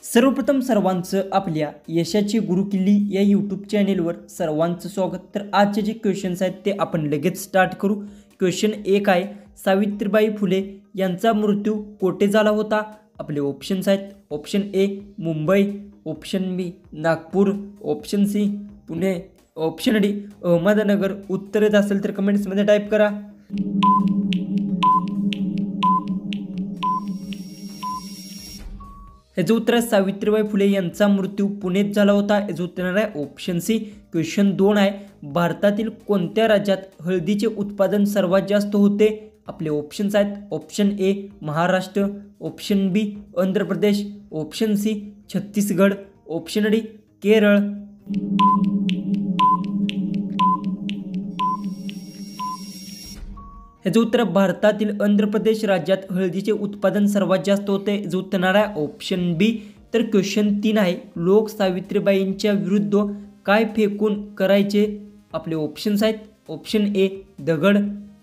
सर्वप्रथम सर्वांचं आपल्या यशाची गुरुकिल्ली या यूट्यूब चॅनेलवर सर्वांचं स्वागत। तर आजचे जे क्वेश्चन्स आहेत ते आपण लगेच स्टार्ट करू। क्वेश्चन 1 आहे, सावित्रीबाई फुले यांचा मृत्यू कोठे झाला होता? आपले ऑप्शन्स आहेत, option A Mumbai, option B Nagpur, option C Pune, option D Ahmednagar. उत्तर येत असेल तर कमेंट्समध्ये टाईप करा। याचं उत्तर आहे सावित्रीबाई फुले यांचा मृत्यू पुण्यात झाला होता। याचं उत्तर आहे ऑप्शन सी। क्वेश्चन 2 आहे, भारतातील कोणत्या राज्यात हळदीचे उत्पादन सर्वात जास्त होते? आपले ऑप्शन्स आहेत, option A Maharashtra, option B Andhra Pradesh, option C Chhattisgarh, option D Kerala. याचं उत्तर भारतातील आंध्र प्रदेश राज्यात हळदीचे उत्पादन सर्वात जास्त होते। याचं उत्तर आहे ऑप्शन बी। तर क्वेश्चन 3 आहे, लोक सावित्रीबाईंच्या विरुद्ध काय फेकून करायचे? आपले ऑप्शन्स आहेत, ऑप्शन ए दगड,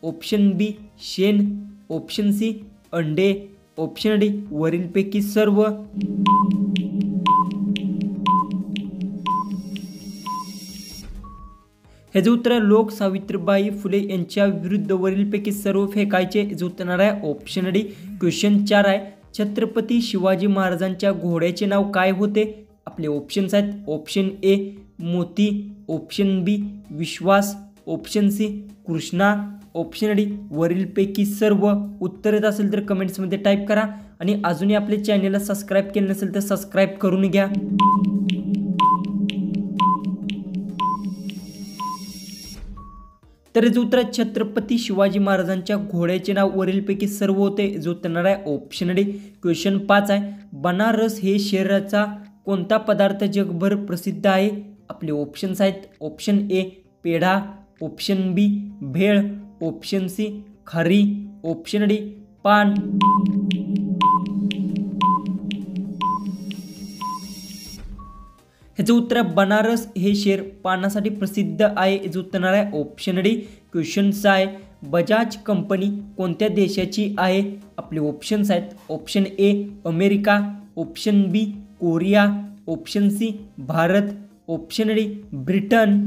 ऑप्शन बी शेण, ऑप्शन सी अंडे, ऑप्शन डी वरीलपैकी सर्व। याचे उत्तर लोक सावित्रीबाई फुले यांच्या विरुद्ध वरीलपैकी सर्व फेकायचे। याचे उत्तर आहे ऑप्शन डी। क्वेश्चन 4 आहे, छत्रपती शिवाजी महाराजांच्या घोड्याचे नाव काय होते? आपले ऑप्शन्स आहेत, option A Moti, option B Vishwas, option C Krishna, option D वरीलपैकी सर्व। उत्तर येत असेल तर कमेंट्समध्ये टाईप करा आणि अजूनही आपल्या चॅनलला सबस्क्राईब केले नसेल तर सबस्क्राईब करून घ्या। तर याचं उत्तर छत्रपती शिवाजी महाराजांच्या घोड्याचे नाव वरीलपैकी सर्व होते। याचं उत्तर आहे ऑप्शन डी। क्वेश्चन 5 आहे, बनारस हे शहराचा कोणता पदार्थ जगभर प्रसिद्ध आहे? आपले ऑप्शन्स आहेत, option A peda, option B bhel, option C khari, option D paan. याचं उत्तर बनारस हे शहर पानासाठी प्रसिद्ध आहे। याचं उत्तर आहे ऑप्शन डी। क्वेश्चन 6 आहे, बजाज कंपनी कोणत्या देशाची आहे? आपले ऑप्शन्स आहेत, option A America, option B Korea, option C Bharat, option D Britain.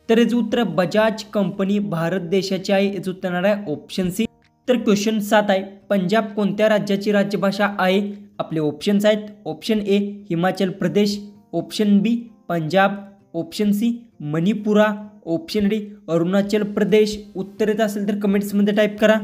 तर याचं उत्तर बजाज कंपनी भारत देशाची आहे। याचं उत्तर आहे ऑप्शन सी। तर क्वेश्चन 7 आहे, पंजाब कोणत्या राज्याची राज्यभाषा आहे? आपले ऑप्शन्स आहेत, option A Himachal Pradesh, option B Punjab, option C Manipura, option D Arunachal Pradesh. उत्तर येत असेल तर कमेंट्समध्ये टाईप करा।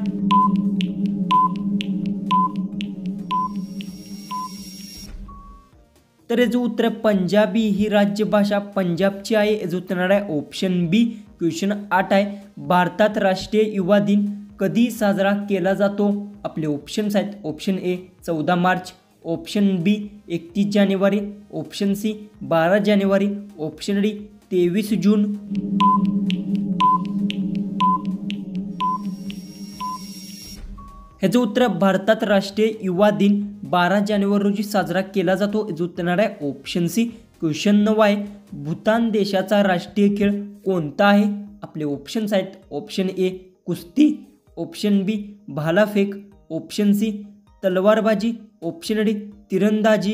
तर याचं उत्तर पंजाबी ही राज्यभाषा पंजाबची आहे। याचं उत्तर आहे ऑप्शन बी। क्वेश्चन 8 आहे, भारतात राष्ट्रीय युवा दिन कधी साजरा केला जातो? आपले ऑप्शन्स आहेत, ऑप्शन ए 14 मार्च, ऑप्शन बी 31 जानेवारी, ऑप्शन सी 12 जानेवारी, ऑप्शन डी 23 जून। याचं उत्तर भारतात राष्ट्रीय युवा दिन 12 जानेवारी रोजी साजरा केला जातो। याचं उत्तर आहे ऑप्शन सी। क्वेश्चन 9 आहे, भूतान देशाचा राष्ट्रीय खेळ कोणता आहे? आपले ऑप्शन्स आहेत, ऑप्शन ए कुस्ती, ऑप्शन बी भालाफेक, ऑप्शन सी तलवारबाजी, ऑप्शन डी तिरंदाजी।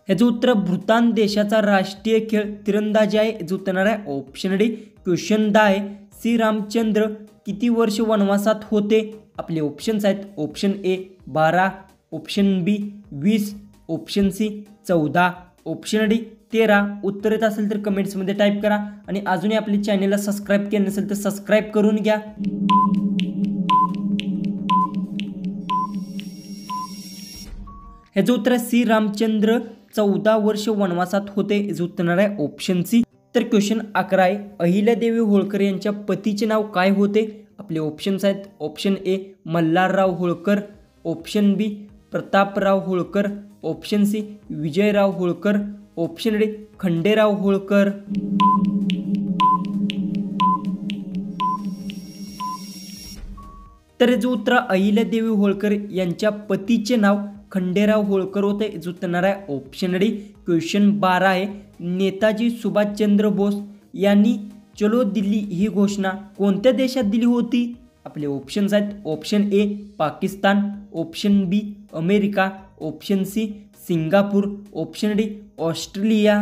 याचं उत्तर भूतान देशाचा राष्ट्रीय खेळ तिरंदाजी आहे। याचं उत्तर आहे ऑप्शन डी। क्वेश्चन 10 आहे, श्री रामचंद्र किती वर्ष वनवासात होते? आपले ऑप्शन्स आहेत, option A 12, option B 20, option C 14, option D 13। उत्तर येत असेल तर कमेंट्समध्ये टाईप करा आणि अजूनही आपल्या चॅनलला सबस्क्राईब केले नसेल तर सबस्क्राईब करून घ्या। याचं उत्तर श्री रामचंद्र 14 वर्ष वनवासात होते। याचं उत्तर आहे ऑप्शन सी। तर क्वेश्चन 11 आहे, अहिल्यादेवी होळकर यांच्या पतीचे नाव काय होते? आपले ऑप्शन्स आहेत, option A Malharrao Holkar, option B Prataprao Holkar, option C Vijayrao Holkar, option D Khanderao Holkar. तर याचं उत्तर अहिल्यादेवी होळकर यांच्या पतीचे नाव खंडेराव होळकर होते। याचं उत्तर आहे ऑप्शन डी। क्वेश्चन 12 आहे, नेताजी सुभाषचंद्र बोस यांनी चलो दिल्ली ही घोषणा कोणत्या देशात दिली होती? आपले ऑप्शन्स आहेत option A Pakistan, option B America, option C Singapore, option D Australia.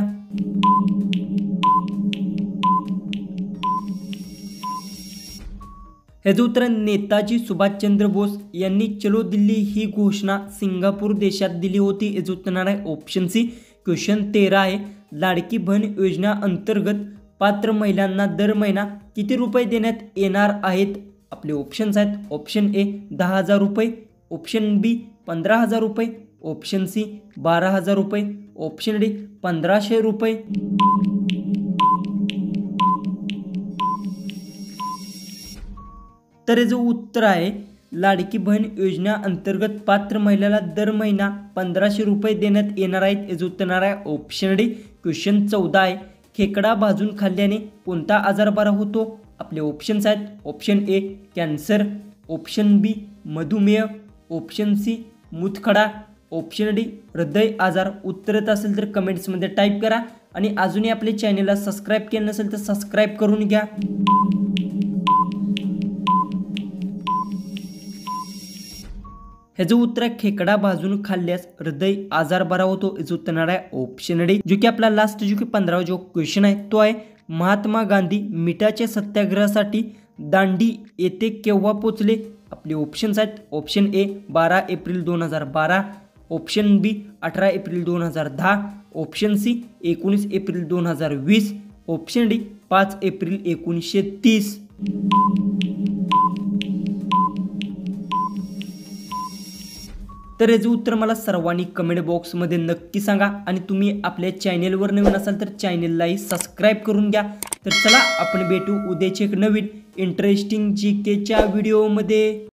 ह्याचं उत्तर नेताजी सुभाषचंद्र बोस यांनी चलो दिल्ली ही घोषणा सिंगापूर देशात दिली होती। याचं उत्तर आहे ऑप्शन सी। क्वेश्चन 13 आहे, लाडकी बहीण योजना अंतर्गत पात्र महिलांना दर महिना किती रुपये देण्यात येणार आहेत? आपले ऑप्शन्स आहेत ऑप्शन ए 10,000 रुपये, ऑप्शन बी 15,000 रुपये, ऑप्शन सी 12,000 रुपये, ऑप्शन डी 1,500 रुपये। तर हे जो उत्तर आहे लाडकी बहीण योजना अंतर्गत पात्र महिलेला दर महिना 1,500 रुपये देण्यात येणार आहेत। याचं उत्तर आहे ऑप्शन डी। क्वेश्चन 14 आहे, खेकडा भाजून खाल्ल्याने कोणता आजार बरा होतो? आपले ऑप्शन्स आहेत ऑप्शन ए कॅन्सर, ऑप्शन बी मधुमेह, ऑप्शन सी मूतखडा, ऑप्शन डी हृदय आजार। उत्तर येत असेल तर कमेंट्समध्ये टाईप करा आणि अजूनही आपल्या चॅनलला सबस्क्राईब केलं नसेल तर सबस्क्राईब करून घ्या। ह्याचं उत्तर खेकडा भाजून खाल्ल्यास हृदय आजार बरा होतो। याचं उत्तर आहे ऑप्शन डी। जो की आपला लास्ट जो की 15वा जो क्वेश्चन आहे तो आहे, महात्मा गांधी मिठाच्या सत्याग्रहासाठी दांडी येथे केव्हा पोचले? आपले ऑप्शन्स आहेत ऑप्शन ए 12 एप्रिल 2012, ऑप्शन बी 18 एप्रिल 2010, ऑप्शन सी 19 एप्रिल 2020, ऑप्शन डी 5 एप्रिल 1930। तर याचं उत्तर मला सर्वांनी कमेंट बॉक्समध्ये नक्की सांगा आणि तुम्ही आपल्या चॅनेलवर नवीन असाल तर चॅनेललाही सबस्क्राईब करून घ्या। तर चला आपण भेटू उद्याचे एक नवीन इंटरेस्टिंग जीकेच्या व्हिडिओमध्ये।